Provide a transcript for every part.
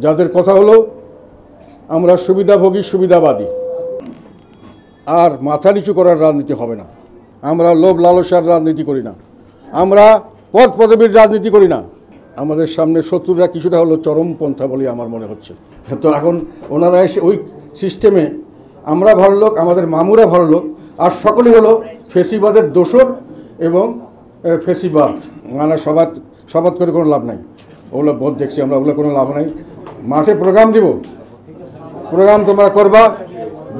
যাদের কথা হলো আমরা সুবিধাভোগী সুবিধাবাদী, আর মাথা নিচু করার রাজনীতি হবে না। আমরা লোভ লালসার রাজনীতি করি না, আমরা পদ পদবীর রাজনীতি করি না। আমাদের সামনে শত্রুরা কিছুটা হলো চরমপন্থা বলে আমার মনে হচ্ছে। তো এখন ওনারা এসে ওই সিস্টেমে আমরা ভালো লোক, আমাদের মামুরা ভালো লোক, আর সকলেই হলো ফেসিবাদের দোসর এবং ফেসিবাদ। মানে সবাদ করে কোনো লাভ নাই। ওগুলো বোধ দেখছি আমরা, ওগুলো কোনো লাভ নাই। মাঠে প্রোগ্রাম দিব, প্রোগ্রাম তোমরা করবা,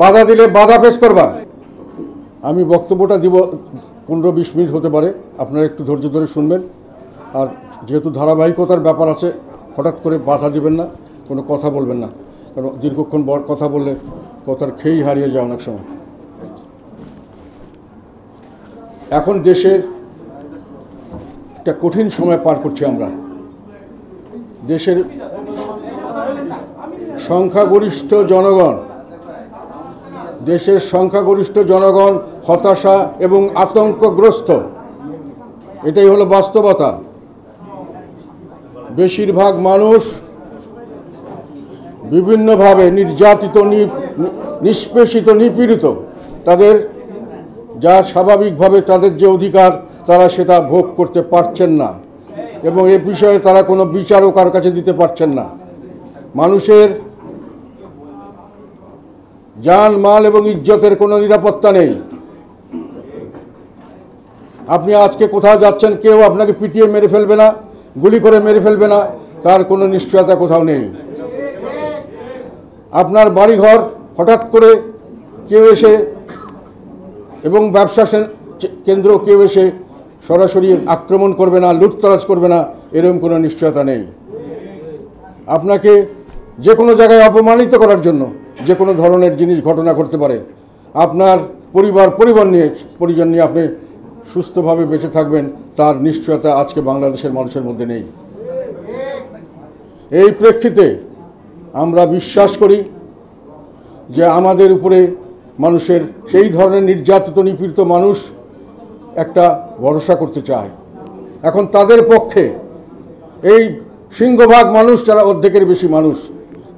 বাধা দিলে বাধা পেশ করবা। আমি বক্তব্যটা দিব 15-20 মিনিট হতে পারে, আপনারা একটু ধৈর্য ধরে শুনবেন। আর যেহেতু ধারাবাহিকতার ব্যাপার আছে, হঠাৎ করে বাধা দিবেন না, কোনো কথা বলবেন না, কারণ দীর্ঘক্ষণ কথা বললে কথার খেই হারিয়ে যায় অনেক সময়। এখন দেশের একটা কঠিন সময় পার করছি আমরা। দেশের সংখ্যাগরিষ্ঠ জনগণ হতাশা এবং আতঙ্কগ্রস্ত। এটাই হলো বাস্তবতা। বেশিরভাগ মানুষ বিভিন্নভাবে নির্যাতিত, নিষ্পেষিত, নিপীড়িত। তাদের যা স্বাভাবিকভাবে তাদের যে অধিকার, তারা সেটা ভোগ করতে পারছেন না, এবং এ বিষয়ে তারা কোনো বিচারও কারো কাছে দিতে পারছেন না। মানুষের জান মাল এবং ইজ্জতের কোনো নিরাপত্তা নেই। আপনি আজকে কোথাও যাচ্ছেন, কেউ আপনাকে পিটিয়ে মেরে ফেলবে না, গুলি করে মেরে ফেলবে না, তার কোনো নিশ্চয়তা কোথাও নেই। আপনার বাড়িঘর হঠাৎ করে কেউ এসে, এবং ব্যবসা কেন্দ্র কেউ এসে সরাসরি আক্রমণ করবে না, লুটতরাজ করবে না, এরকম কোনো নিশ্চয়তা নেই। আপনাকে যে কোনো জায়গায় অপমানিত করার জন্য যে কোনো ধরনের জিনিস ঘটনা করতে পারে। আপনার পরিজন নিয়ে আপনি সুস্থভাবে বেঁচে থাকবেন, তার নিশ্চয়তা আজকে বাংলাদেশের মানুষের মধ্যে নেই। এই প্রেক্ষিতে আমরা বিশ্বাস করি যে আমাদের উপরে মানুষের, সেই ধরনের নির্যাতিত নিপীড়িত মানুষ একটা ভরসা করতে চায়। এখন তাদের পক্ষে এই সিংহভাগ মানুষ, যারা অর্ধেকের বেশি মানুষ,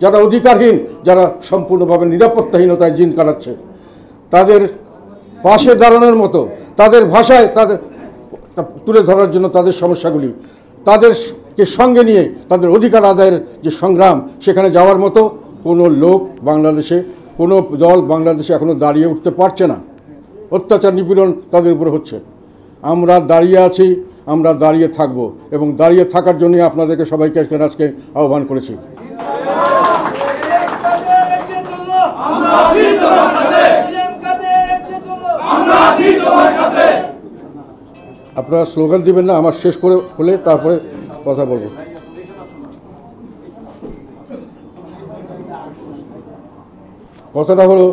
যারা অধিকারহীন, যারা সম্পূর্ণভাবে নিরাপত্তাহীনতায় দিন কাটাচ্ছে, তাদের পাশে দাঁড়ানোর মতো, তাদের ভাষায় তাদের তুলে ধরার জন্য তাদের সমস্যাগুলি, তাদেরকে সঙ্গে নিয়ে তাদের অধিকার আদায়ের যে সংগ্রাম, সেখানে যাওয়ার মতো কোনো লোক বাংলাদেশে, কোনো দল বাংলাদেশে এখনও দাঁড়িয়ে উঠতে পারছে না। অত্যাচার নিপীড়ন তাদের উপরে হচ্ছে। আমরা দাঁড়িয়ে আছি, আমরা দাঁড়িয়ে থাকব, এবং দাঁড়িয়ে থাকার জন্যই আপনাদেরকে সবাইকে আজকে আহ্বান করেছি। আপনারা স্লোগান দিবেন না, আমার শেষ করে হলে তারপরে কথা বলবো। কথাটা হলো,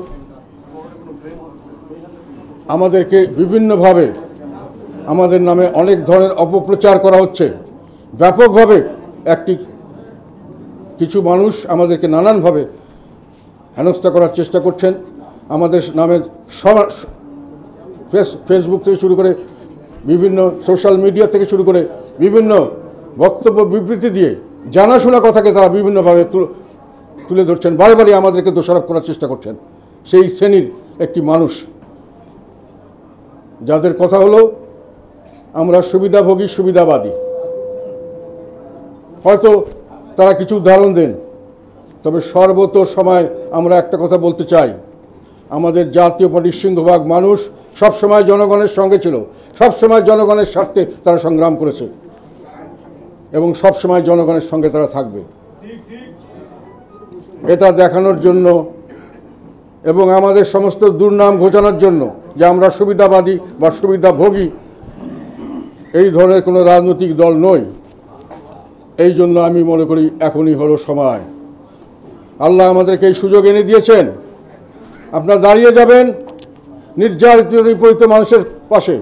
আমাদেরকে বিভিন্নভাবে আমাদের নামে অনেক ধরনের অপপ্রচার করা হচ্ছে ব্যাপকভাবে। কিছু মানুষ আমাদেরকে নানানভাবে হেনস্থা করার চেষ্টা করছেন। আমাদের নামে ফেসবুক থেকে শুরু করে, বিভিন্ন সোশ্যাল মিডিয়া থেকে শুরু করে, বিভিন্ন বক্তব্য বিবৃতি দিয়ে জানাশোনা কথাকে তারা বিভিন্নভাবে তুলে ধরছেন, বারে আমাদেরকে দোষারোপ করার চেষ্টা করছেন। সেই শ্রেণীর একটি মানুষ, যাদের কথা হলো আমরা সুবিধাভোগী সুবিধাবাদী। হয়তো তারা কিছু উদাহরণ দেন, তবে সর্বত সময় আমরা একটা কথা বলতে চাই, আমাদের জাতীয় পার্টির সিংহভাগ মানুষ সবসময় জনগণের সঙ্গে ছিল, সবসময় জনগণের স্বার্থে তারা সংগ্রাম করেছে, এবং সবসময় জনগণের সঙ্গে তারা থাকবে। এটা দেখানোর জন্য এবং আমাদের সমস্ত দুর্নাম ঘোচানোর জন্য যে আমরা সুবিধাবাদী বা সুবিধাভোগী, এই ধরনের কোনো রাজনৈতিক দল নই। এই জন্য আমি মনে করি এখনই হলো সময়। আল্লাহ আমাদেরকে এই সুযোগ এনে দিয়েছেন। আপনারা দাঁড়িয়ে যাবেন নির্যাতিত নিপীড়িত মানুষের পাশে,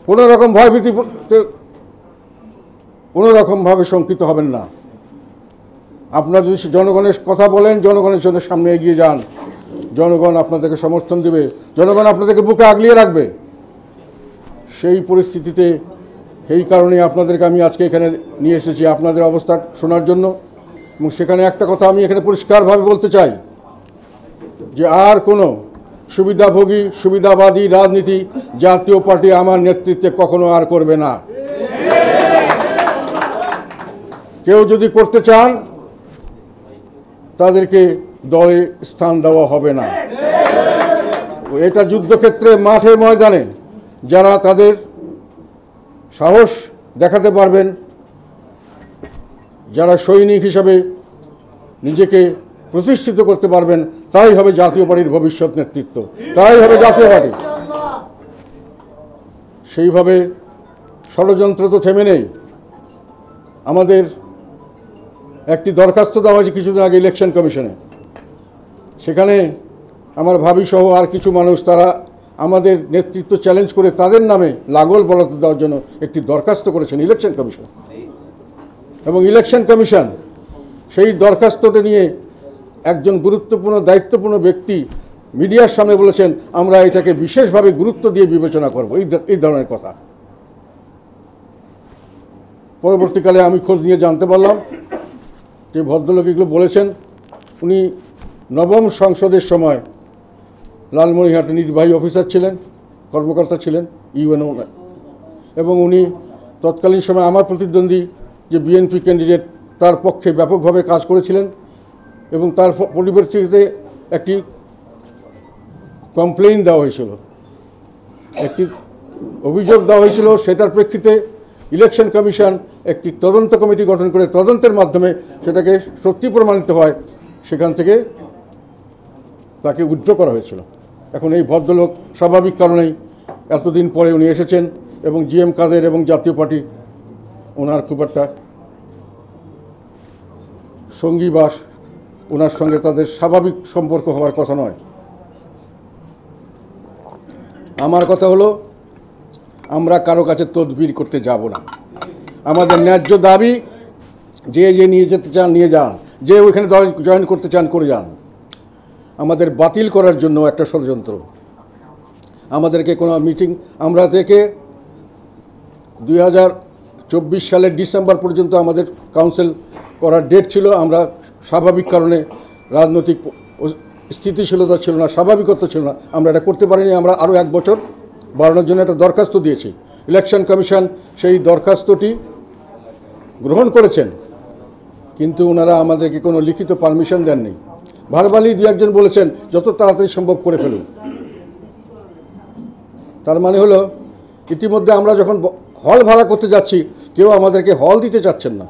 কোনো রকম ভয়ভীতি, কোনো রকমভাবে শঙ্কিত হবেন না। আপনারা যদি জনগণের কথা বলেন, জনগণের জন্য সামনে এগিয়ে যান, জনগণ আপনাদেরকে সমর্থন দেবে, জনগণ আপনাদেরকে বুকে আগলিয়ে রাখবে। সেই পরিস্থিতিতে, এই কারণে আপনাদেরকে আমি আজকে এখানে নিয়ে এসেছি আপনাদের অবস্থা শোনার জন্য, এবং সেখানে একটা কথা আমি এখানে পরিষ্কারভাবে বলতে চাই যে আর কোনো সুবিধাভোগী সুবিধাবাদী রাজনীতি জাতীয় পার্টি আমার নেতৃত্বে কখনো আর করবে না। কেউ যদি করতে চান তাদেরকে দলে স্থান দেওয়া হবে না। এটা যুদ্ধক্ষেত্রে মাঠে ময়দানে যারা তাদের সাহস দেখাতে পারবেন, যারা সৈনিক হিসাবে নিজেকে প্রতিষ্ঠিত করতে পারবেন, তারাই হবে জাতীয় পার্টির ভবিষ্যৎ নেতৃত্ব, তারাই হবে জাতীয় পার্টি। সেইভাবে ষড়যন্ত্র তো থেমে নেই। আমাদের একটি দরখাস্ত দেওয়া হয়েছে কিছুদিন আগে ইলেকশন কমিশনে। সেখানে আমার ভাবি সহ আর কিছু মানুষ তারা আমাদের নেতৃত্ব চ্যালেঞ্জ করে তাদের নামে লাঙ্গল বলাতে দেওয়ার জন্য একটি দরখাস্ত করেছেন ইলেকশন কমিশন। এবং ইলেকশন কমিশন সেই দরখাস্তটা নিয়ে একজন গুরুত্বপূর্ণ দায়িত্বপূর্ণ ব্যক্তি মিডিয়ার সামনে বলেছেন, আমরা এটাকে বিশেষভাবে গুরুত্ব দিয়ে বিবেচনা করব, এই ধরনের কথা। পরবর্তীকালে আমি খোঁজ নিয়ে জানতে পারলাম যে ভদ্রলোক এগুলো বলেছেন উনি নবম সংসদের সময় লালমনিরহাটে নির্বাহী অফিসার ছিলেন, কর্মকর্তা ছিলেন ইউএনও, এবং উনি তৎকালীন সময় আমার প্রতিদ্বন্দ্বী যে বিএনপি ক্যান্ডিডেট তার পক্ষে ব্যাপকভাবে কাজ করেছিলেন এবং তার পরিপ্রেক্ষিতে একটি কমপ্লেইন দেওয়া হয়েছিল, একটি অভিযোগ দেওয়া হয়েছিল। সেটার প্রেক্ষিতে ইলেকশন কমিশন একটি তদন্ত কমিটি গঠন করে তদন্তের মাধ্যমে সেটাকে সত্যি প্রমাণিত হয়, সেখান থেকে তাকে উইথড্র করা হয়েছিল। এখন এই ভদ্রলোক স্বাভাবিক কারণেই এতদিন পরে উনি এসেছেন এবং জিএম কাদের এবং জাতীয় পার্টি ওনার খুব একটা সঙ্গী বা ওনার সঙ্গে তাদের স্বাভাবিক সম্পর্ক হওয়ার কথা নয়। আমার কথা হলো, আমরা কারো কাছে তদবির করতে যাব না। আমাদের ন্যায্য দাবি, যে নিয়ে যেতে চান নিয়ে যান, যে ওইখানে জয়েন করতে চান করে যান। আমাদের বাতিল করার জন্য একটা ষড়যন্ত্র। আমাদেরকে কোনো মিটিং, আমরা থেকে 2024 সালের ডিসেম্বর পর্যন্ত আমাদের কাউন্সিল করার ডেট ছিল। আমরা স্বাভাবিক কারণে রাজনৈতিক স্থিতিশীলতা ছিল না, স্বাভাবিকতা ছিল না, আমরা এটা করতে পারিনি। আমরা আরও 1 বছর বাড়ানোর জন্য একটা দরখাস্ত দিয়েছি। ইলেকশন কমিশন সেই দরখাস্তটি গ্রহণ করেছেন, কিন্তু ওনারা আমাদেরকে কোনো লিখিত পারমিশন দেননি। ভারবালি 2-1 বলেছেন যত তাড়াতাড়ি সম্ভব করে ফেলুন। তার মানে হলো ইতিমধ্যে আমরা যখন হল ভাড়া করতে যাচ্ছি কেউ আমাদেরকে হল দিতে চাচ্ছেন না।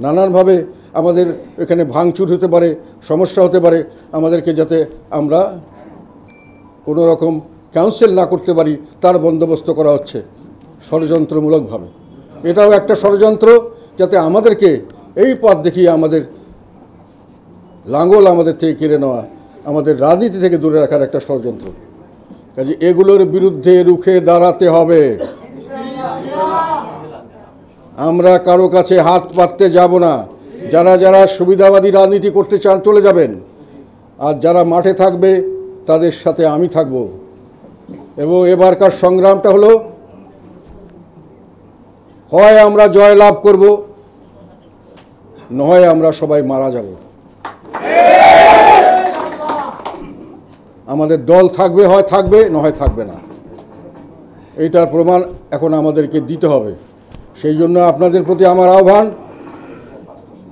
নানানভাবে আমাদের এখানে ভাঙচুর হতে পারে, সমস্যা হতে পারে, আমাদেরকে যাতে আমরা কোনো রকম কাউন্সিল না করতে পারি তার বন্দোবস্ত করা হচ্ছে ষড়যন্ত্রমূলকভাবে। এটাও একটা ষড়যন্ত্র, যাতে আমাদেরকে এই পথ দেখিয়ে আমাদের লাঙ্গল আমাদের থেকে কেড়ে নেওয়া, আমাদের রাজনীতি থেকে দূরে রাখার একটা ষড়যন্ত্র। কাজে এগুলোর বিরুদ্ধে রুখে দাঁড়াতে হবে। আমরা কারো কাছে হাত পাততে যাব না। যারা যারা সুবিধাবাদী রাজনীতি করতে চান চলে যাবেন, আর যারা মাঠে থাকবে তাদের সাথে আমি থাকব। এবং এবারকার সংগ্রামটা হলো, হয় আমরা জয় লাভ করব, নয় আমরা সবাই মারা যাব। আমাদের দল থাকবে, হয় থাকবে, নয় থাকবে না। এইটার প্রমাণ এখন আমাদেরকে দিতে হবে। সেই জন্য আপনাদের প্রতি আমার আহ্বান,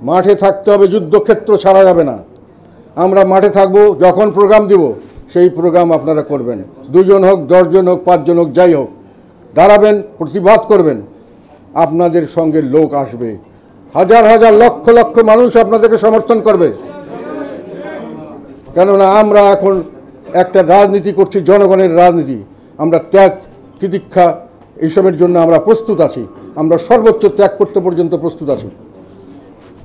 মাঠে থাকতে হবে, যুদ্ধক্ষেত্র ছাড়া যাবে না। আমরা মাঠে থাকব, যখন প্রোগ্রাম দিব সেই প্রোগ্রাম আপনারা করবেন। 2 জন হোক, 10 জন হোক, 5 জন হোক, যাই হোক, দাঁড়াবেন, প্রতিবাদ করবেন। আপনাদের সঙ্গে লোক আসবে, হাজার হাজার লক্ষ লক্ষ মানুষ আপনাদেরকে সমর্থন করবে। কেননা আমরা এখন একটা রাজনীতি করছি, জনগণের রাজনীতি। আমরা ত্যাগ তিতিক্ষা এইসবের জন্য আমরা প্রস্তুত আছি, আমরা সর্বোচ্চ ত্যাগ করতে পর্যন্ত প্রস্তুত আছি।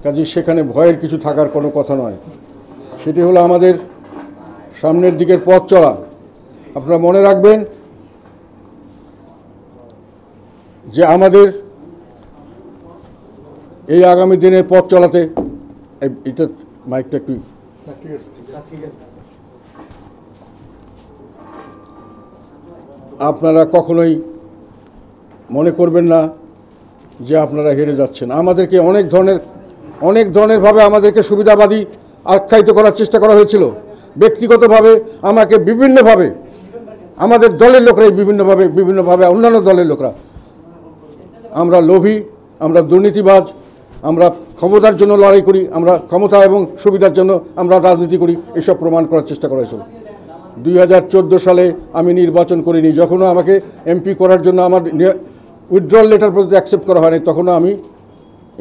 কাজে সেখানে ভয়ের কিছু থাকার কোনো কথা নয়। সেটি হলো আমাদের সামনের দিকের পথ চলা। আপনারা মনে রাখবেন যে আমাদের এই আগামী দিনের পথ চলাতে, এটা মাইকটা একটু, আপনারা কখনোই মনে করবেন না যে আপনারা হেরে যাচ্ছেন। আমাদেরকে অনেক ধরনের অনেক ধরনেরভাবে আমাদেরকে সুবিধাবাদী আখ্যায়িত করার চেষ্টা করা হয়েছিল। ব্যক্তিগতভাবে আমাকে বিভিন্নভাবে আমাদের দলের লোকরাই বিভিন্নভাবে অন্যান্য দলের লোকরা আমরা লোভী, আমরা দুর্নীতিবাজ, আমরা ক্ষমতার জন্য লড়াই করি, আমরা ক্ষমতা এবং সুবিধার জন্য আমরা রাজনীতি করি, এসব প্রমাণ করার চেষ্টা করা হয়েছিল। 2014 সালে আমি নির্বাচন করিনি, যখনও আমাকে এমপি করার জন্য আমার উইথড্রল লেটার পর্যন্ত অ্যাকসেপ্ট করা হয়নি, তখনও আমি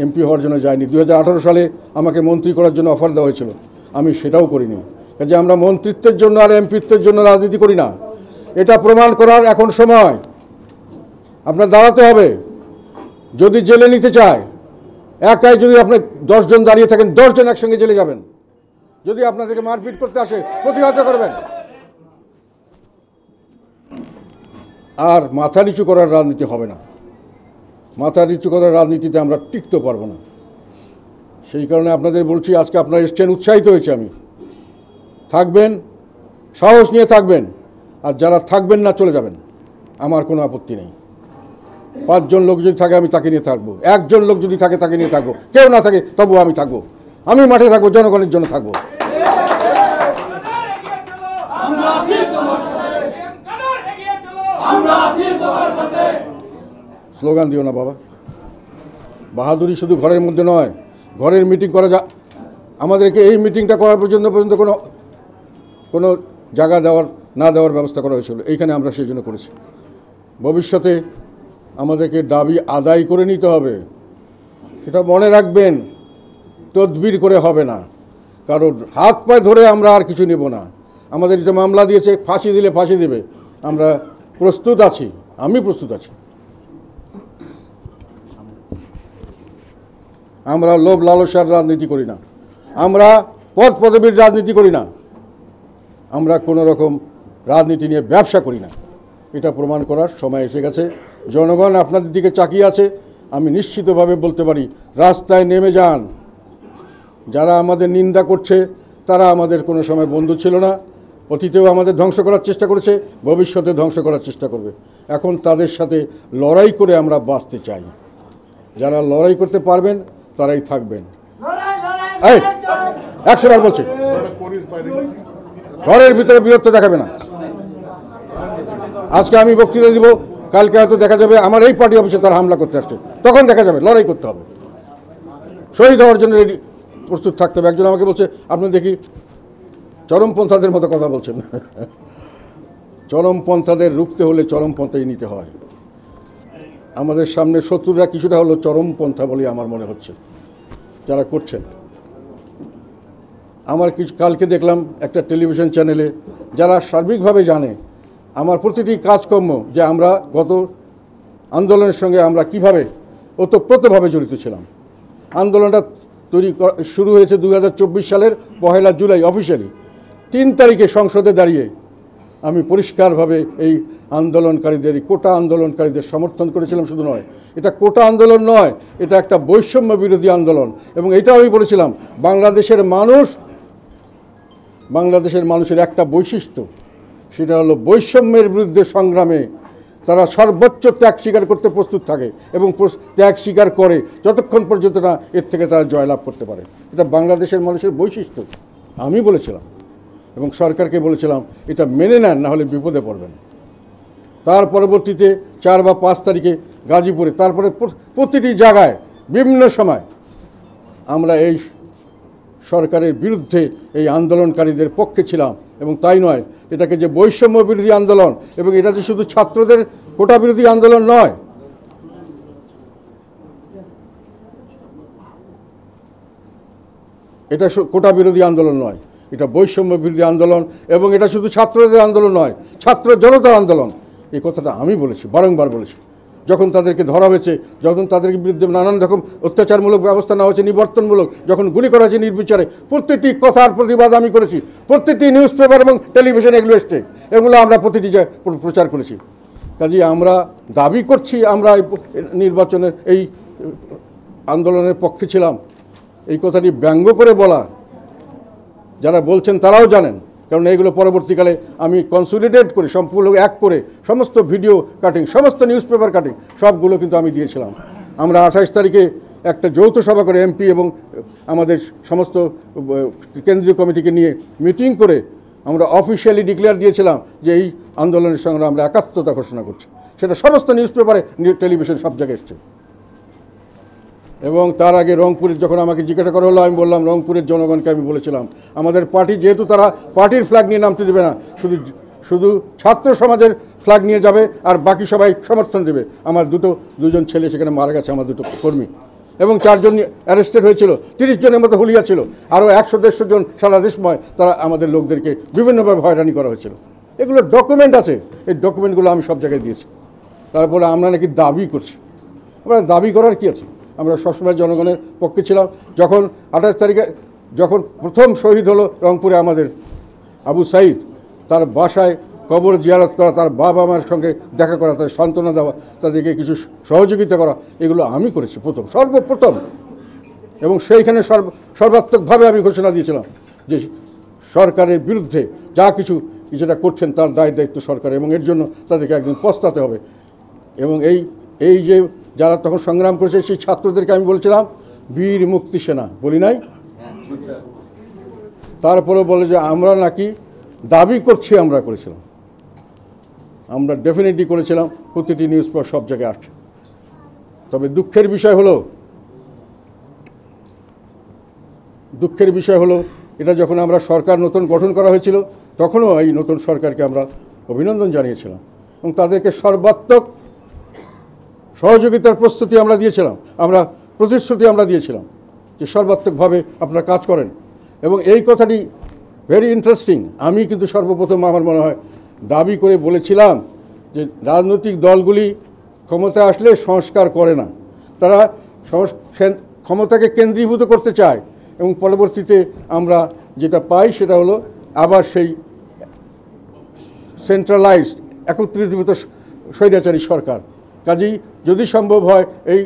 এমপি হওয়ার জন্য যাইনি। 2018 সালে আমাকে মন্ত্রী করার জন্য অফার দেওয়া হয়েছিল, আমি সেটাও করিনি। কাজে আমরা মন্ত্রিত্বের জন্য আর এমপিত্বের জন্য রাজনীতি করি না। এটা প্রমাণ করার এখন সময়। আপনার দাঁড়াতে হবে। যদি জেলে নিতে চায়, একাই যদি আপনি 10 জন দাঁড়িয়ে থাকেন, 10 জন একসঙ্গে জেলে যাবেন। যদি আপনাদেরকে মারপিট করতে আসে, প্রতিহত করবেন। আর মাথা নিচু করার রাজনীতি হবে না। মাথা নিচু করার রাজনীতিতে আমরা টিকতে পারবো না। সেই কারণে আপনাদের বলছি, আজকে আপনারা এসছেন, উৎসাহিত হয়েছে আমি। থাকবেন, সাহস নিয়ে থাকবেন, আর যারা থাকবেন না চলে যাবেন, আমার কোনো আপত্তি নেই। 5 জন লোক যদি থাকে আমি তাকে নিয়ে থাকবো, 1 জন লোক যদি থাকে তাকে নিয়ে থাকবো, কেউ না থাকে তবুও আমি থাকবো। আমি মাঠে থাকবো, জনগণের জন্য থাকবো। স্লোগান দিও না বাবা। বাহাদুরি শুধু ঘরের মধ্যে নয়, ঘরের মিটিং করা আমাদেরকে এই মিটিংটা করার পর্যন্ত কোনো জায়গা না দেওয়ার ব্যবস্থা করা হয়েছিল, এইখানে আমরা সেই জন্য করেছি। ভবিষ্যতে আমাদেরকে দাবি আদায় করে নিতে হবে, সেটা মনে রাখবেন। তদবির করে হবে না, কারণ হাত পায়ে ধরে আমরা আর কিছু নেব না। আমাদের যে মামলা দিয়েছে, ফাঁসি দিলে ফাঁসি দেবে, আমরা প্রস্তুত আছি, আমি প্রস্তুত আছি। আমরা লোভ লালসার রাজনীতি করি না, আমরা পদ পদবীর রাজনীতি করি না, আমরা কোনো রকম রাজনীতি নিয়ে ব্যবসা করি না। এটা প্রমাণ করার সময় এসে গেছে। জনগণ আপনাদের দিকে তাকিয়ে আছে। আমি নিশ্চিতভাবে বলতে পারি, রাস্তায় নেমে যান। যারা আমাদের নিন্দা করছে তারা আমাদের কোনো সময় বন্ধু ছিল না। অতীতেও আমাদের ধ্বংস করার চেষ্টা করেছে, ভবিষ্যতে ধ্বংস করার চেষ্টা করবে। এখন তাদের সাথে লড়াই করে আমরা বাঁচতে চাই। যারা লড়াই করতে পারবেন তারাই থাকবেন। এই 100 বার বলছি, ঘরের ভিতরে বীরত্ব দেখাবে না। আজকে আমি বক্তৃতা দিব, কালকে হয়তো দেখা যাবে আমার এই পার্টি অফিসে তারা হামলা করতে আসছে, তখন দেখা যাবে। লড়াই করতে হবে, শহীদ হওয়ার জন্য রেডি, প্রস্তুত থাকতে হবে। একজন আমাকে বলছে, আপনি দেখি চরমপন্থাদের মতো কথা বলছেন। চরমপন্থাদের রুখতে হলে চরমপন্থাই নিতে হয়। আমাদের সামনে শত্রুরা কিছুটা হলো চরমপন্থা বলে আমার মনে হচ্ছে যারা করছেন। আমার কালকে দেখলাম একটা টেলিভিশন চ্যানেলে, যারা সার্বিকভাবে জানে আমার প্রতিটি কাজকর্ম, যে আমরা গত আন্দোলনের সঙ্গে আমরা কীভাবে ওতপ্রোতভাবে জড়িত ছিলাম। আন্দোলনটা শুরু হয়েছে 2024 সালের 1 জুলাই অফিসিয়ালি। 3 তারিখে সংসদে দাঁড়িয়ে আমি পরিষ্কারভাবে এই আন্দোলনকারীদের, এই কোটা আন্দোলনকারীদের সমর্থন করেছিলাম। শুধু নয়, এটা কোটা আন্দোলন নয়, এটা একটা বৈষম্য বিরোধী আন্দোলন। এবং এটাও আমি বলেছিলাম, বাংলাদেশের মানুষের একটা বৈশিষ্ট্য, সেটা হলো বৈষম্যের বিরুদ্ধে সংগ্রামে তারা সর্বোচ্চ ত্যাগ স্বীকার করতে প্রস্তুত থাকে এবং ত্যাগ স্বীকার করে যতক্ষণ পর্যন্ত না এর থেকে তারা জয়লাভ করতে পারে। এটা বাংলাদেশের মানুষের বৈশিষ্ট্য। আমি বলেছিলাম এবং সরকারকে বলেছিলাম, এটা মেনে নেন, না হলে বিপদে পড়বেন। তার পরবর্তীতে 4 বা 5 তারিখে গাজীপুরে, তারপরে প্রতিটি জায়গায় বিভিন্ন সময় আমরা এই সরকারের বিরুদ্ধে, এই আন্দোলনকারীদের পক্ষে ছিলাম। এবং তাই নয়, এটাকে যে বৈষম্য বিরোধী আন্দোলন, এবং এটা যে শুধু ছাত্রদের কোটা বিরোধী আন্দোলন নয়, এটা কোটা বিরোধী আন্দোলন নয়, এটা বৈষম্য বিরোধী আন্দোলন। এবং এটা শুধু ছাত্রদের আন্দোলন নয়, ছাত্র জনতার আন্দোলন। এই কথাটা আমি বলেছি, বারংবার বলেছি। যখন তাদেরকে ধরা হয়েছে, যখন তাদের বিরুদ্ধে নানান রকম অত্যাচারমূলক ব্যবস্থা নেওয়া হয়েছে, নিবর্তনমূলক, যখন গুলি করা হয়েছে নির্বিচারে, প্রত্যেকটি কথার প্রতিবাদ আমি করেছি। প্রত্যেকটি নিউজ পেপার এবং টেলিভিশন এগুলো এসছে, এগুলো আমরা প্রতিটি প্রচার করেছি। কাজেই আমরা দাবি করছি আমরা নির্বাচনের এই আন্দোলনের পক্ষে ছিলাম, এই কথাটি ব্যঙ্গ করে বলা, যারা বলছেন তারাও জানেন। কারণ এইগুলো পরবর্তীকালে আমি কনসলিডেট করে, সম্পূর্ণ এক করে, সমস্ত ভিডিও কাটিং, সমস্ত নিউজ পেপার কাটিং সবগুলো কিন্তু আমি দিয়েছিলাম। আমরা 28 তারিখে একটা যৌথ সভা করে এমপি এবং আমাদের সমস্ত কেন্দ্রীয় কমিটিকে নিয়ে মিটিং করে আমরা অফিসিয়ালি ডিক্লেয়ার দিয়েছিলাম যে এই আন্দোলনের সঙ্গে আমরা একাত্মতা ঘোষণা করছি। সেটা সমস্ত নিউজ পেপারে, টেলিভিশন সব জায়গায় এসছে। এবং তার আগে রংপুরের যখন আমাকে জিজ্ঞাসা করা হলো, আমি বললাম রংপুরের জনগণকে আমি বলেছিলাম আমাদের পার্টি যেহেতু তারা পার্টির ফ্ল্যাগ নিয়ে নামতে দেবে না, শুধু ছাত্র সমাজের ফ্ল্যাগ নিয়ে যাবে আর বাকি সবাই সমর্থন দেবে। আমার দুজন ছেলে সেখানে মারা গেছে, আমার দুটো কর্মী, এবং 4 জন অ্যারেস্টেড হয়েছিল, 30 জনের মতো হুলিয়া ছিল, আরও 100-150 জন সারা দেশময় তারা আমাদের লোকদেরকে বিভিন্নভাবে হয়রানি করা হয়েছিল। এগুলো ডকুমেন্ট আছে, এই ডকুমেন্টগুলো আমি সব জায়গায় দিয়েছি। তারপরে আমরা নাকি দাবি করছি, আমরা দাবি করার কী আছে? আমরা সবসময় জনগণের পক্ষে ছিলাম। যখন 28 তারিখে যখন প্রথম শহীদ হলো রংপুরে আমাদের আবু সাইদ, তার বাসায় কবর জিয়ারত করা, তার বাবা মায়ের সঙ্গে দেখা করা, তাদের সান্ত্বনা দেওয়া, তাদেরকে কিছু সহযোগিতা করা, এগুলো আমি করেছি সর্বপ্রথম। এবং সেইখানে সর্বাত্মকভাবে আমি ঘোষণা দিয়েছিলাম যে সরকারের বিরুদ্ধে যা কিছুটা করছেন তার দায়িত্ব সরকার, এবং এর জন্য তাদেরকে একদিন পস্তাতে হবে। এবং এই যে যারা তখন সংগ্রাম করেছে সেই ছাত্রদেরকে আমি বলছিলাম বীর মুক্তি সেনা, বলি নাই? তারপরে বলে যে আমরা নাকি দাবি করছি, আমরা করেছিলাম, আমরা ডেফিনেটলি করেছিলাম, প্রতিটি নিউজ পেপার সব জায়গায় আসছে। তবে দুঃখের বিষয় হলো এটা যখন আমরা সরকার নতুন গঠন করা হয়েছিল তখনও এই নতুন সরকারকে আমরা অভিনন্দন জানিয়েছিলাম এবং তাদেরকে সর্বাত্মক সহযোগিতার প্রতিশ্রুতি আমরা দিয়েছিলাম যে সর্বাত্মকভাবে আপনারা কাজ করেন। এবং এই কথাটি ভেরি ইন্টারেস্টিং, আমি কিন্তু সর্বপ্রথম আমার মনে হয় দাবি করে বলেছিলাম যে রাজনৈতিক দলগুলি ক্ষমতায় আসলে সংস্কার করে না, তারা ক্ষমতাকে কেন্দ্রীভূত করতে চায়, এবং পরবর্তীতে আমরা যেটা পাই সেটা হলো আবার সেই সেন্ট্রালাইজড একত্রিত স্বৈরাচারী সরকার। কাজেই যদি সম্ভব হয় এই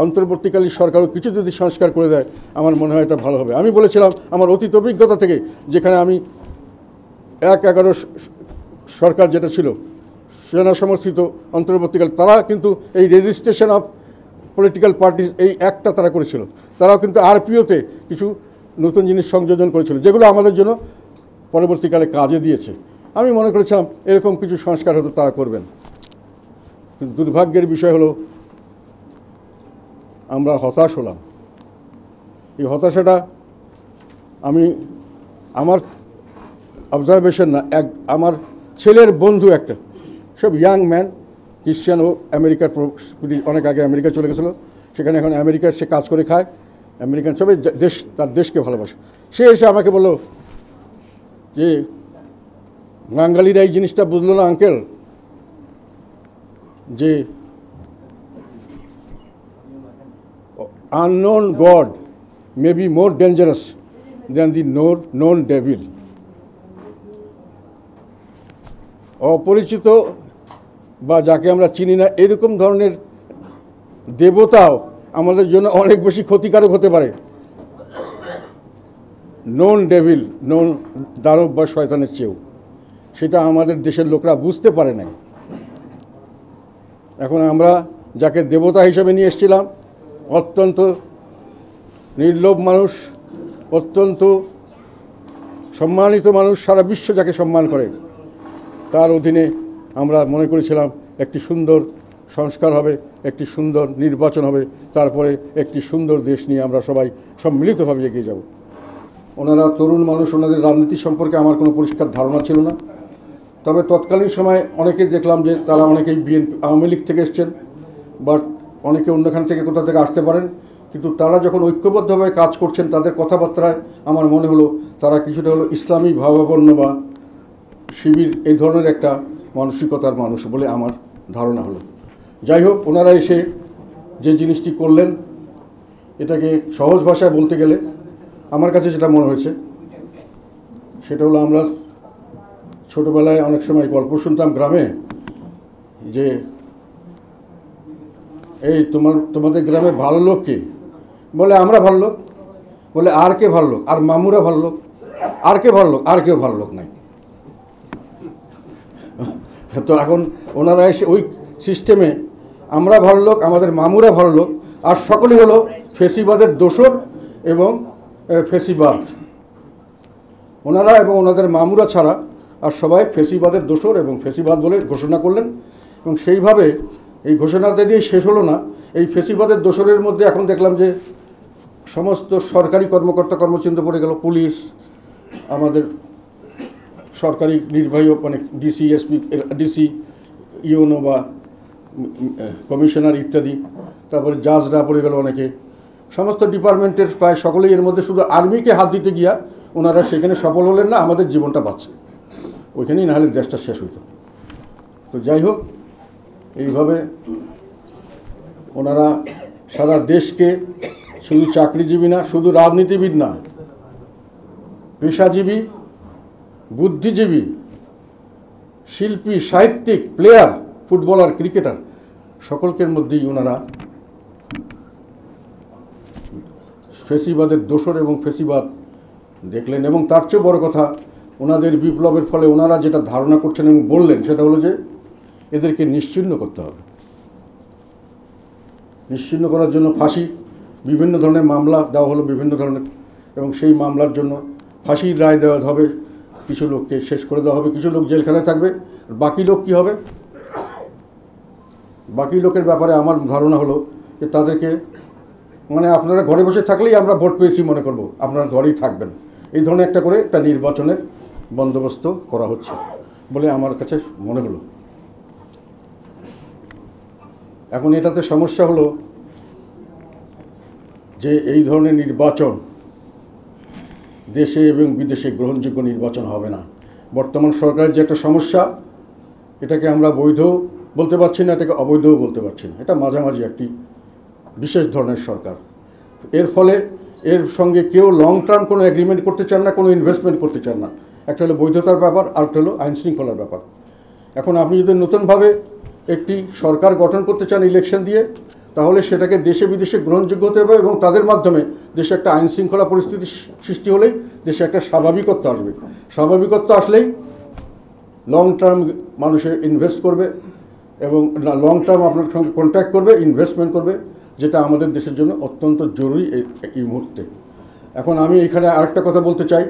অন্তর্বর্তীকালীন সরকারও কিছু যদি সংস্কার করে দেয় আমার মনে হয় এটা ভালো হবে। আমি বলেছিলাম আমার অতীত অভিজ্ঞতা থেকে, যেখানে আমি 1-11 সরকার যেটা ছিল সেনা সমর্থিত অন্তর্বর্তীকাল, তারা কিন্তু এই রেজিস্ট্রেশন অফ পলিটিক্যাল পার্টি এই একটা তারা করেছিল, তারাও কিন্তু আরপিওতে কিছু নতুন জিনিস সংযোজন করেছিল যেগুলো আমাদের জন্য পরবর্তীকালে কাজে দিয়েছে। আমি মনে করেছিলাম এরকম কিছু সংস্কার হয়তো তারা করবেন, কিন্তু দুর্ভাগ্যের বিষয় হলো আমরা হতাশ হলাম। এই হতাশাটা আমি আমার অবজারভেশন না, আমার ছেলের বন্ধু একটা, সব ইয়াং ম্যান, খ্রিস্টান, ও আমেরিকার অনেক আগে আমেরিকা চলে গেছিলো, সেখানে এখন আমেরিকার সে কাজ করে খায়, আমেরিকান সবাই তার দেশকে ভালোবাসে। সে এসে আমাকে বললো যে বাঙালিরা এই জিনিসটা বুঝলো না আঙ্কেল, যে unknown God may be more dangerous than the known devil. অপরিচিত বা যাকে আমরা চিনি না এরকম ধরনের দেবতাও আমাদের জন্য অনেক বেশি ক্ষতিকারক হতে পারে নোন ডেভিল, নোন দানব বা শয়তানের চেয়েও। সেটা আমাদের দেশের লোকরা বুঝতে পারে নাই। এখন আমরা যাকে দেবতা হিসেবে নিয়ে এসেছিলাম, অত্যন্ত নির্লোভ মানুষ, অত্যন্ত সম্মানিত মানুষ, সারা বিশ্ব যাকে সম্মান করে, তার অধীনে আমরা মনে করেছিলাম একটি সুন্দর সংস্কার হবে, একটি সুন্দর নির্বাচন হবে, তারপরে একটি সুন্দর দেশ নিয়ে আমরা সবাই সম্মিলিতভাবে এগিয়ে যাব। ওনারা তরুণ মানুষ, ওনাদের রাজনীতি সম্পর্কে আমার কোনো পরিষ্কার ধারণা ছিল না। তবে তৎকালীন সময় অনেকেই দেখলাম যে তারা অনেকেই আওয়ামী লীগ থেকে এসছেন, বাট অনেকে অন্যখান থেকে কোথা থেকে আসতে পারেন, কিন্তু তারা যখন ঐক্যবদ্ধভাবে কাজ করছেন তাদের কথাবার্তায় আমার মনে হলো তারা কিছুটা হলো ইসলামী ভাবাপন্ন বা শিবির এই ধরনের একটা মানসিকতার মানুষ বলে আমার ধারণা হলো। যাই হোক, ওনারা এসে যে জিনিসটি করলেন এটাকে সহজ ভাষায় বলতে গেলে আমার কাছে যেটা মনে হয়েছে সেটা হলো, আমরা ছোটোবেলায় অনেক সময় গল্প শুনতাম গ্রামে যে এই তোমাদের গ্রামে ভালো লোক কে? বলে আমরা ভালো লোক। বলে আর কে ভালো লোক? আর মামুরা ভালো লোক। আর কে ভালো লোক? আর কেউ ভালো লোক নাই। তো এখন ওনারা এসে ওই সিস্টেমে আমরা ভালো লোক, আমাদের মামুরা ভালো লোক, আর সকলেই হলো ফেসিবাদের দোসর এবং ফেসিবাদ। ওনারা এবং ওনাদের মামুরা ছাড়া আর সবাই ফেসিবাদের দোসর এবং ফেসিবাদ বলে ঘোষণা করলেন। এবং সেইভাবে এই ঘোষণাতে দিয়ে শেষ হলো না। এই ফেসিবাদের দোসরের মধ্যে এখন দেখলাম যে সমস্ত সরকারি কর্মকর্তা কর্মচিন্তা পড়ে গেল। পুলিশ, আমাদের সরকারি নির্বাহী মানে ডিসি, এসপি, ডিসি, ইউনো বা কমিশনার ইত্যাদি, তারপরে জাজরা পড়ে গেল অনেকে। সমস্ত ডিপার্টমেন্টের প্রায় সকলেই এর মধ্যে, শুধু আর্মিকে হাত দিতে গিয়া ওনারা সেখানে সফল হলেন না। আমাদের জীবনটা বাঁচছে ওইখানেই, নাহলে দেশটা শেষ হইত। তো যাই হোক, এইভাবে ওনারা সারা দেশকে শুধু চাকরিজীবী না, শুধু রাজনীতিবিদ না, পেশাজীবী, বুদ্ধিজীবী, শিল্পী, সাহিত্যিক, প্লেয়ার, ফুটবলার, ক্রিকেটার, সকলকের মধ্যেই ওনারা ফেসিবাদের দোসর এবং ফেসিবাদ দেখলেন। এবং তার চেয়ে বড় কথা, ওনাদের বিপ্লবের ফলে ওনারা যেটা ধারণা করছেন এবং বললেন সেটা হলো যে এদেরকে নিশ্চিহ্ন করতে হবে। নিশ্চিহ্ন করার জন্য ফাঁসি, বিভিন্ন ধরনের মামলা দেওয়া হলো বিভিন্ন ধরনের, এবং সেই মামলার জন্য ফাঁসির রায় দেওয়া হবে। কিছু লোককে শেষ করে দেওয়া হবে, কিছু লোক জেলখানায় থাকবে। বাকি লোক কী হবে? বাকি লোকের ব্যাপারে আমার ধারণা হলো যে তাদেরকে, মানে আপনারা ঘরে বসে থাকলেই আমরা ভোট পেয়েছি মনে করব, আপনারা ঘরেই থাকবেন, এই ধরনের একটা করে একটা নির্বাচনের বন্দোবস্ত করা হচ্ছে বলে আমার কাছে মনে হলো। এখন এটাতে সমস্যা হলো যে এই ধরনের নির্বাচন দেশে এবং বিদেশে গ্রহণযোগ্য নির্বাচন হবে না। বর্তমান সরকারের যে একটা সমস্যা, এটাকে আমরা বৈধ বলতে পারছি না, এটাকে অবৈধও বলতে পারছি না। এটা মাঝামাঝি একটি বিশেষ ধরনের সরকার। এর ফলে এর সঙ্গে কেউ লং টার্ম কোনো এগ্রিমেন্ট করতে চান না, কোনো ইনভেস্টমেন্ট করতে চান না। একটা হলো বৈধতার ব্যাপার, আর একটা হলো আইন শৃঙ্খলার ব্যাপার। এখন আপনি যদি নতুনভাবে একটি সরকার গঠন করতে চান ইলেকশন দিয়ে, তাহলে সেটাকে দেশে বিদেশে গ্রহণযোগ্য হতে হবে এবং তাদের মাধ্যমে দেশে একটা আইন শৃঙ্খলা পরিস্থিতি সৃষ্টি হলেই দেশে একটা স্বাভাবিকত্ব আসবে। স্বাভাবিকত্ব আসলেই লং টার্ম মানুষে ইনভেস্ট করবে এবং লং টার্ম আপনার সঙ্গে কন্ট্যাক্ট করবে, ইনভেস্টমেন্ট করবে, যেটা আমাদের দেশের জন্য অত্যন্ত জরুরি এই মুহূর্তে। এখন আমি এখানে আরেকটা কথা বলতে চাই।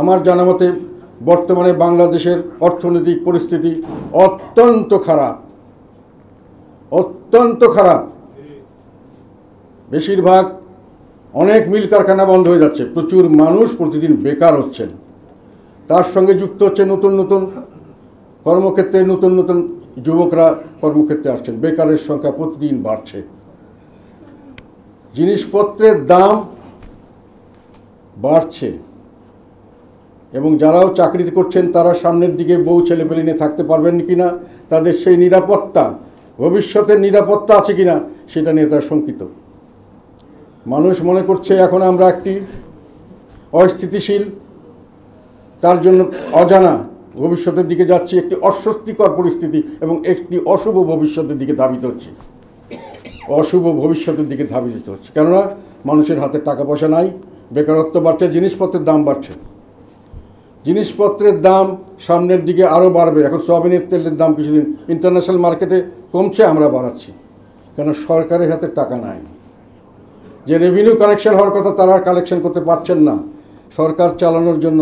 আমার জানা মতে বর্তমানে বাংলাদেশের অর্থনৈতিক পরিস্থিতি অত্যন্ত খারাপ, অত্যন্ত খারাপ। বেশিরভাগ অনেক মিল কারখানা বন্ধ হয়ে যাচ্ছে, প্রচুর মানুষ প্রতিদিন বেকার হচ্ছেন। তার সঙ্গে যুক্ত হচ্ছে নতুন নতুন কর্মক্ষেত্রে, নতুন নতুন যুবকরা কর্মক্ষেত্রে আসছেন, বেকারের সংখ্যা প্রতিদিন বাড়ছে। জিনিসপত্রের দাম বাড়ছে এবং যারাও চাকরি করছেন তারা সামনের দিকে বউ ছেলেপেলে নিয়ে থাকতে পারবেন কিনা, তাদের সেই নিরাপত্তা, ভবিষ্যতের নিরাপত্তা আছে কিনা, সেটা নিয়ে তারা শঙ্কিত। মানুষ মনে করছে এখন আমরা একটি অস্থিতিশীল, তার জন্য অজানা ভবিষ্যতের দিকে যাচ্ছি, একটি অস্বস্তিকর পরিস্থিতি এবং একটি অশুভ ভবিষ্যতের দিকে ধাবিত হচ্ছে। অশুভ ভবিষ্যতের দিকে ধাবিত হচ্ছে, কেননা মানুষের হাতে টাকা পয়সা নাই, বেকারত্ব বাড়ছে, জিনিসপত্রের দাম বাড়ছে। জিনিসপত্রের দাম সামনের দিকে আরও বাড়বে। এখন সয়াবিনের তেলের দাম কিছুদিন ইন্টারন্যাশনাল মার্কেটে কমছে, আমরা বাড়াচ্ছি, কেন সরকারের হাতে টাকা নাই। যে রেভিনিউ কালেকশন হওয়ার কথা তারা কালেকশন করতে পারছেন না। সরকার চালানোর জন্য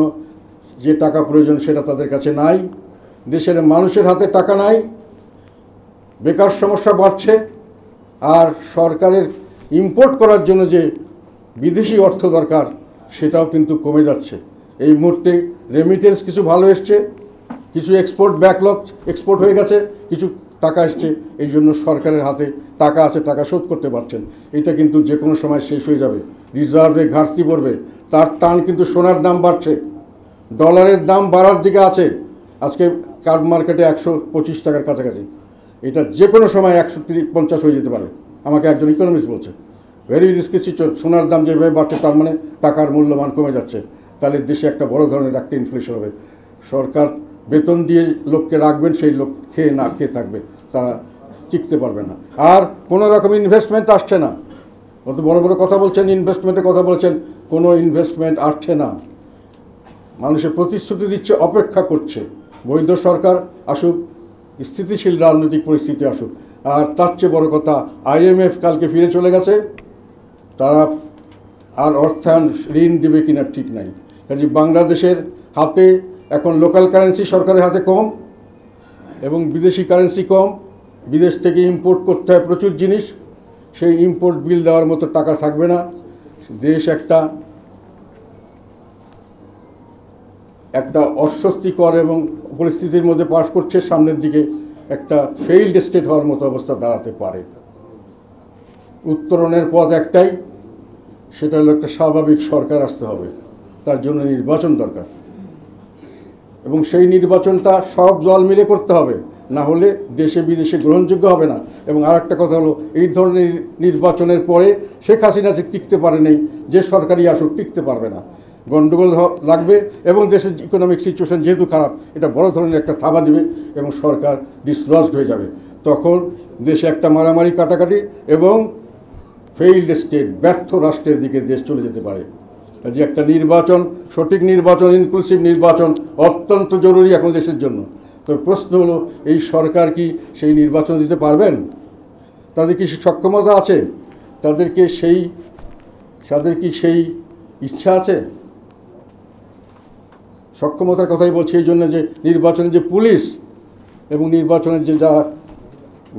যে টাকা প্রয়োজন সেটা তাদের কাছে নাই। দেশের মানুষের হাতে টাকা নাই, বেকার সমস্যা বাড়ছে, আর সরকারের ইম্পোর্ট করার জন্য যে বিদেশি অর্থ দরকার সেটাও কিন্তু কমে যাচ্ছে। এই মুহূর্তে রেমিটেন্স কিছু ভালো এসছে, কিছু এক্সপোর্ট ব্যাকলগ এক্সপোর্ট হয়ে গেছে, কিছু টাকা এসছে, এই জন্য সরকারের হাতে টাকা আছে, টাকা শোধ করতে পারছেন। এটা কিন্তু যে কোনো সময় শেষ হয়ে যাবে, রিজার্ভে ঘাটতি পড়বে। তার টান কিন্তু সোনার দাম বাড়ছে, ডলারের দাম বাড়ার দিকে আছে। আজকে কার্ড মার্কেটে 125 টাকার কাছাকাছি, এটা যে কোনো সময় 150 হয়ে যেতে পারে, আমাকে একজন ইকোনমিস্ট বলছে। Very risky situation. সোনার দাম যেভাবে বাড়ছে তার মানে টাকার মূল্যমান কমে যাচ্ছে, তাহলে দেশে একটা বড় ধরনের একটা ইনফ্লেশন হবে। সরকার বেতন দিয়ে লোককে রাখবেন, সেই লোক খেয়ে না খেয়ে থাকবে, তারা টিকতে পারবে না। আর কোনো রকম ইনভেস্টমেন্ট আসছে না। অত বড় বড় কথা বলছেন, ইনভেস্টমেন্টের কথা বলছেন, কোনো ইনভেস্টমেন্ট আসছে না। মানুষের প্রতিশ্রুতি দিচ্ছে, অপেক্ষা করছে বৈধ সরকার আসুক, স্থিতিশীল রাজনৈতিক পরিস্থিতি আসুক। আর তার চেয়ে বড় কথা, IMF কালকে ফিরে চলে গেছে, তারা আর অর্থায়ন ঋণ দেবে কিনা ঠিক নাই। কাজে বাংলাদেশের হাতে এখন লোকাল কারেন্সি সরকারের হাতে কম এবং বিদেশি কারেন্সি কম, বিদেশ থেকে ইম্পোর্ট করতে হয় প্রচুর জিনিস, সেই ইম্পোর্ট বিল দেওয়ার মতো টাকা থাকবে না। দেশ একটা অস্বস্তিকর এবং পরিস্থিতির মধ্যে পাশ করছে, সামনের দিকে একটা ফেইল্ড স্টেট হওয়ার মতো অবস্থা দাঁড়াতে পারে। উত্তরণের পথ একটাই, সেটা হলো একটা স্বাভাবিক সরকার আসতে হবে, তার জন্য নির্বাচন দরকার এবং সেই নির্বাচনটা সব দল মিলে করতে হবে, না হলে দেশে বিদেশে গ্রহণযোগ্য হবে না। এবং আর একটা কথা হলো, এই ধরনের নির্বাচনের পরে শেখ হাসিনা যে টিকতে পারে নেই, যে সরকারই আসুক টিকতে পারবে না, গণ্ডগোল লাগবে এবং দেশের ইকোনমিক সিচুয়েশন যেহেতু খারাপ, এটা বড় ধরনের একটা থাবা দিবে এবং সরকার ডিসলজড হয়ে যাবে। তখন দেশে একটা মারামারি কাটাকাটি এবং ফেইল্ড স্টেট, ব্যর্থ রাষ্ট্রের দিকে দেশ চলে যেতে পারে। যে একটা নির্বাচন, সঠিক নির্বাচন, ইনক্লুসিভ নির্বাচন অত্যন্ত জরুরি এখন দেশের জন্য। তো প্রশ্ন হলো, এই সরকার কি সেই নির্বাচন দিতে পারবেন? তাদের কি সক্ষমতা আছে? তাদের কি সেই ইচ্ছা আছে? সক্ষমতার কথাই বলছি এই জন্য যে নির্বাচনের যে পুলিশ এবং নির্বাচনের যে যারা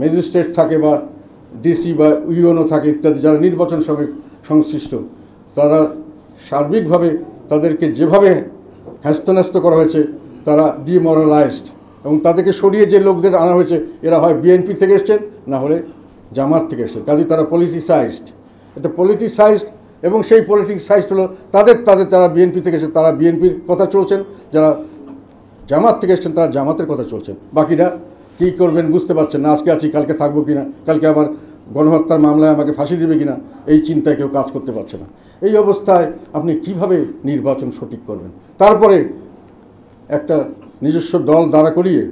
ম্যাজিস্ট্রেট থাকে বা ডিসি বা ইউএনও থাকে ইত্যাদি, যারা নির্বাচনের সঙ্গে সংশ্লিষ্ট, তারা সার্বিকভাবে তাদেরকে যেভাবে হ্যাস্তন্যস্ত করা হয়েছে, তারা ডিমোরালাইজড এবং তাদেরকে সরিয়ে যে লোকদের আনা হয়েছে, এরা হয় বিএনপি থেকে এসছেন, না হলে জামাত থেকে এসছেন। কাজে তারা পলিটিসাইজড, এটা পলিটিসাইজড এবং সেই পলিটিসাইজড হলো তারা বিএনপি থেকে এসে তারা বিএনপির কথা চলছেন, যারা জামাত থেকে এসছেন তারা জামাতের কথা চলছেন। বাকিরা কী করবেন বুঝতে পারছেন না, আজকে আছি কালকে থাকবো কিনা, কালকে আবার গণহত্যার মামলায় আমাকে ফাঁসি দেবে কিনা, এই চিন্তায় কেউ কাজ করতে পারছে না। এই অবস্থায় আপনি কিভাবে নির্বাচন সঠিক করবেন? তারপরে একটা নিজস্ব দল দাঁড়া করিয়ে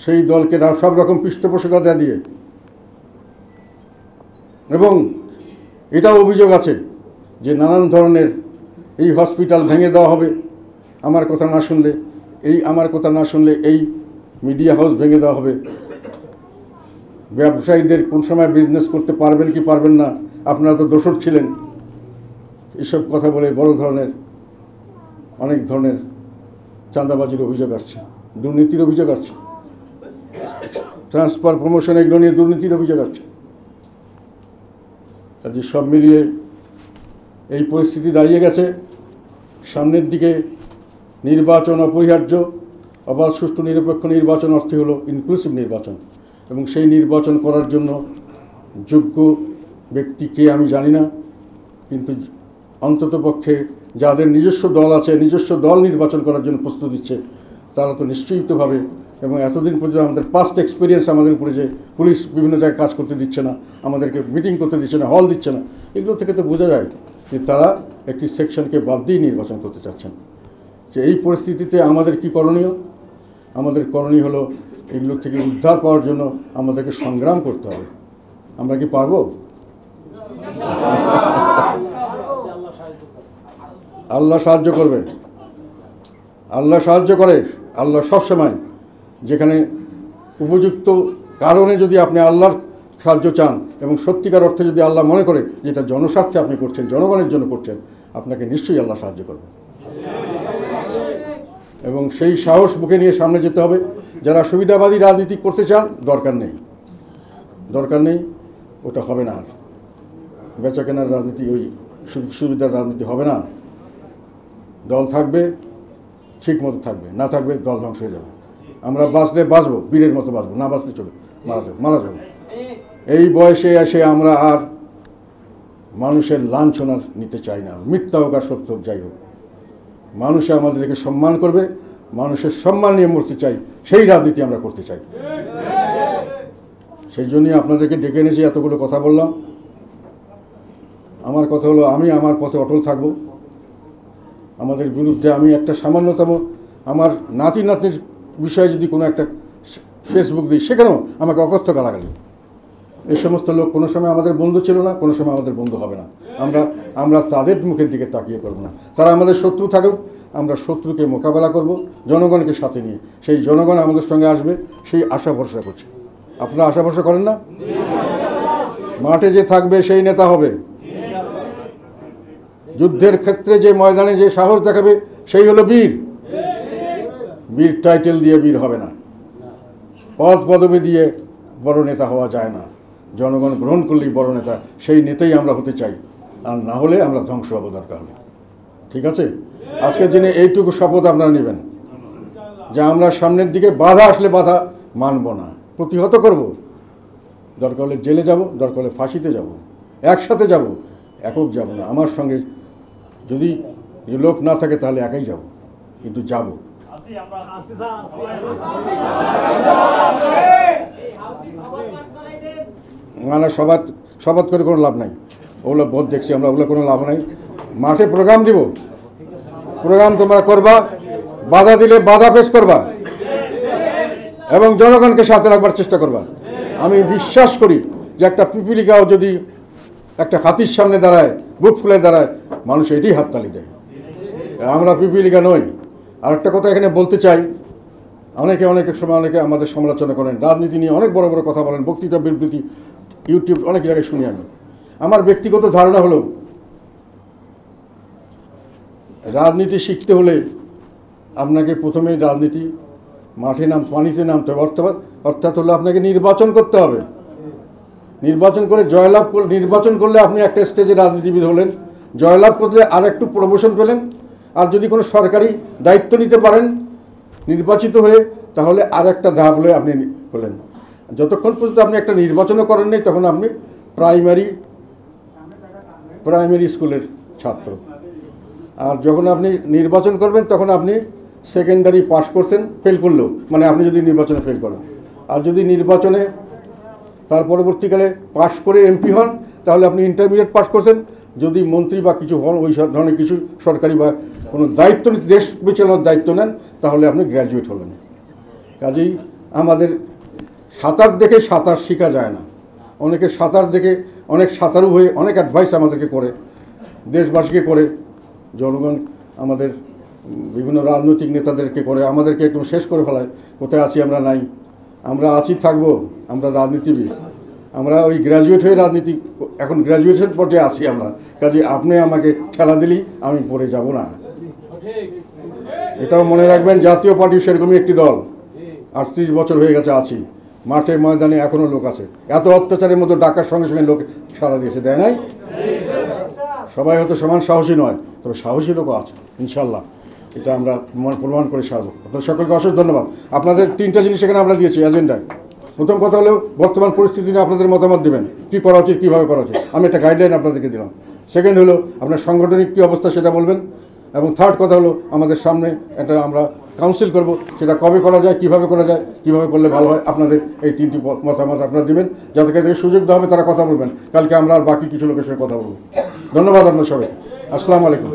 সেই দলকে সব রকম পৃষ্ঠপোষকতা দিয়ে, এবং এটাও অভিযোগ আছে যে নানান ধরনের এই হসপিটাল ভেঙে দেওয়া হবে আমার কথা না শুনলে, এই মিডিয়া হাউস ভেঙে দেওয়া হবে, ব্যবসায়ীদের কোন সময় বিজনেস করতে পারবেন কি পারবেন না, আপনারা তো দোষর ছিলেন, এসব কথা বলে বড় ধরনের অনেক ধরনের চাঁদাবাজির অভিযোগ আসছে, দুর্নীতির অভিযোগ আসছে, ট্রান্সফার প্রমোশন এগুলো নিয়ে দুর্নীতির অভিযোগ আসছে। কাজে সব মিলিয়ে এই পরিস্থিতি দাঁড়িয়ে গেছে। সামনের দিকে নির্বাচন অপরিহার্য, অবাধ সুষ্ঠু নিরপেক্ষ নির্বাচন অর্থে হলো ইনক্লুসিভ নির্বাচন, এবং সেই নির্বাচন করার জন্য যোগ্য ব্যক্তি কে আমি জানি না, কিন্তু অন্ততপক্ষে যাদের নিজস্ব দল আছে, নিজস্ব দল নির্বাচন করার জন্য প্রস্তুত দিচ্ছে, তারা তো নিশ্চয়ইতভাবে, এবং এতদিন পর্যন্ত আমাদের পাস্ট এক্সপিরিয়েন্স আমাদের উপরে যে পুলিশ বিভিন্ন জায়গায় কাজ করতে দিচ্ছে না, আমাদেরকে মিটিং করতে দিচ্ছে না, হল দিচ্ছে না, এগুলো থেকে তো বোঝা যায় যে তারা একটি সেকশনকে বাদ দিয়ে নির্বাচন করতে চাচ্ছেন। যে এই পরিস্থিতিতে আমাদের কি করণীয়? আমাদের করণীয় হলো এগুলো থেকে উদ্ধার পাওয়ার জন্য আমাদেরকে সংগ্রাম করতে হবে। আমরা কি পারবো? আল্লাহ সাহায্য করবে, আল্লাহ সাহায্য করে। আল্লাহ সবসময় যেখানে উপযুক্ত কারণে যদি আপনি আল্লাহর সাহায্য চান এবং সত্যিকার অর্থে যদি আল্লাহ মনে করে যেটা জনস্বার্থে আপনি করছেন, জনগণের জন্য করছেন, আপনাকে নিশ্চয়ই আল্লাহ সাহায্য করবে। এবং সেই সাহস বুকে নিয়ে সামনে যেতে হবে। যারা সুবিধাবাদী রাজনীতি করতে চান, দরকার নেই, ওটা হবে না। আর বেচাকেনার রাজনীতি, ওই সুবিধার রাজনীতি হবে না। দল থাকবে, ঠিক মতো থাকবে, না থাকবে দল ধ্বংস হয়ে যাবে। আমরা বাঁচলে বাঁচবো, বীরের মতো বাঁচবো, না বাঁচলে চলে মারা যাবো। এই বয়সে এসে আমরা আর মানুষের লাঞ্ছনা নিতে চাই না, মিথ্যা হোক আর সত্য হোক, যাই হোক, মানুষে আমাদেরকে সম্মান করবে, মানুষের সম্মান নিয়ে মরতে চাই, সেই রাজনীতি আমরা করতে চাই। সেই জন্যই আপনাদেরকে ডেকে এনেছি, এতগুলো কথা বললাম। আমার কথা হলো, আমি আমার পথে অটল থাকব। আমাদের বিরুদ্ধে আমি একটা সামান্যতম আমার নাতির বিষয়ে যদি কোনো একটা ফেসবুক দিই, সেখানেও আমাকে অকথ্য গালাগালি। এই সমস্ত লোক কোনো সময় আমাদের বন্ধু ছিল না, কোনো সময় আমাদের বন্ধু হবে না। আমরা তাদের মুখের দিকে তাকিয়ে করব না। তারা আমাদের শত্রু থাকুক, আমরা শত্রুকে মোকাবেলা করব জনগণকে সাথে নিয়ে। সেই জনগণ আমাদের সঙ্গে আসবে, সেই আশা ভরসা করছি। আপনারা আশা ভরসা করেন না? মাঠে যে থাকবে সেই নেতা হবে। যুদ্ধের ক্ষেত্রে যে ময়দানে যে সাহস দেখাবে সেই হলো বীর। বীর টাইটেল দিয়ে বীর হবে না, পদ পদবি দিয়ে বড় নেতা হওয়া যায় না। জনগণ গ্রহণ করলেই বড় নেতা, সেই নেতাই আমরা হতে চাই। আর না হলে আমরা ধ্বংস হবো দরকার হলে। ঠিক আছে? আজকের দিনে এইটুকু শপথ আপনারা নেবেন যে আমরা সামনের দিকে বাধা আসলে বাধা মানব না, প্রতিহত করব। দরকার হলে জেলে যাব, দরকার হলে ফাঁসিতে যাব, একসাথে যাব, একক যাব না। আমার সঙ্গে যদি লোক না থাকে তাহলে একাই যাব, কিন্তু যাব। মানে শপথ করে কোনো লাভ নাই, ওগুলো বোধ দেখছি আমরা, ওগুলো কোনো লাভ নাই। মাঠে প্রোগ্রাম দিব, প্রোগ্রাম তোমরা করবা, বাধা দিলে বাধা পেশ করবা এবং জনগণকে সাথে রাখবার চেষ্টা করবা। আমি বিশ্বাস করি যে একটা পিপিলিকাও যদি একটা হাতির সামনে দাঁড়ায়, বুক ফুলে দাঁড়ায়, মানুষ এটাই হাততালি দেয়। আমরা পিপিলিকা নই। আর একটা কথা এখানে বলতে চাই, অনেকের সময় অনেকে আমাদের সমালোচনা করেন, রাজনীতি নিয়ে অনেক বড় বড় কথা বলেন, বক্তৃতা বিবৃতি ইউটিউব অনেক জায়গায় শুনি আমি। আমার ব্যক্তিগত ধারণা হলো রাজনীতি শিখতে হলে আপনাকে প্রথমে রাজনীতি মাঠে পানিতে নামতে হবে, অর্থাৎ হলো আপনাকে নির্বাচন করতে হবে। নির্বাচন করে নির্বাচন করলে আপনি একটা স্টেজে রাজনীতিবিদ হলেন, জয়লাভ করলে আর একটু প্রমোশন পেলেন। আর যদি কোনো সরকারি দায়িত্ব নিতে পারেন নির্বাচিত হয়ে, তাহলে আর একটা ধাপ হলে আপনি হলেন। যতক্ষণ পর্যন্ত আপনি একটা নির্বাচনও করেন নাই, তখন আপনি প্রাইমারি স্কুলের ছাত্র। আর যখন আপনি নির্বাচন করবেন তখন আপনি সেকেন্ডারি পাস করছেন, ফেল করলেও, মানে আপনি যদি নির্বাচনে ফেল করেন। আর যদি নির্বাচনে তার পরবর্তীকালে পাস করে এমপি হন, তাহলে আপনি ইন্টারমিডিয়েট পাস করছেন। যদি মন্ত্রী বা কিছু হন, ওই ধরনের কিছু সরকারি বা কোনো দায়িত্ব, দেশ পরিচালনার দায়িত্ব নেন, তাহলে আপনি গ্র্যাজুয়েট হলেন। কাজেই আমাদের সাঁতার দেখে সাঁতার শেখা যায় না। অনেকে সাঁতার দেখে অনেক সাঁতারু হয়ে অনেক অ্যাডভাইস আমাদেরকে করে, দেশবাসীকে করে, জনগণ আমাদের বিভিন্ন রাজনৈতিক নেতাদেরকে করে, আমাদেরকে একটু শেষ করে ফেলায়। কোথায় আছি আমরা? নাই। আমরা আছি, থাকবো। আমরা রাজনীতিবিদ, আমরা ওই গ্র্যাজুয়েট হয়ে রাজনীতি, এখন গ্র্যাজুয়েশন পর্যায়ে আছি আমরা। কাজে আপনি আমাকে ঠেলা দিলেই আমি পড়ে যাব না। এটাও মনে রাখবেন, জাতীয় পার্টি সেরকমই একটি দল। 38 বছর হয়ে গেছে আছি, মাঠে ময়দানে এখনও লোক আছে। এত অত্যাচারের মতো ডাকার সঙ্গে সঙ্গে লোক সাড়া দিয়েছে, দেয় নাই? সবাই হয়তো সমান সাহসী নয়, তবে সাহসী লোকও আছে ইনশাল্লাহ। এটা আমরা প্রমাণ করে সারব। আপনাদের সকলকে অশেষ ধন্যবাদ। আপনাদের 3টা জিনিস এখানে আমরা দিয়েছি এজেন্ডায়। প্রথম কথা হলো বর্তমান পরিস্থিতি নিয়ে আপনাদের মতামত দেবেন, কী করা উচিত, কীভাবে করা উচিত। আমি একটা গাইডলাইন আপনাদেরকে দিলাম। সেকেন্ড হলো আপনার সাংগঠনিক কী অবস্থা সেটা বলবেন। এবং থার্ড কথা হলো আমাদের সামনে একটা আমরা কাউন্সিল করব, সেটা কবে করা যায়, কিভাবে করা যায়, কিভাবে করলে ভালো হয়। আপনাদের এই 3টি মতামত আপনারা দেবেন, যাদেরকে সুযোগ দেওয়া হবে তারা কথা বলবেন। কালকে আমরা আর বাকি কিছু লোকের সঙ্গে কথা বলব। ধন্যবাদ আপনার সবাই। আসসালামু আলাইকুম।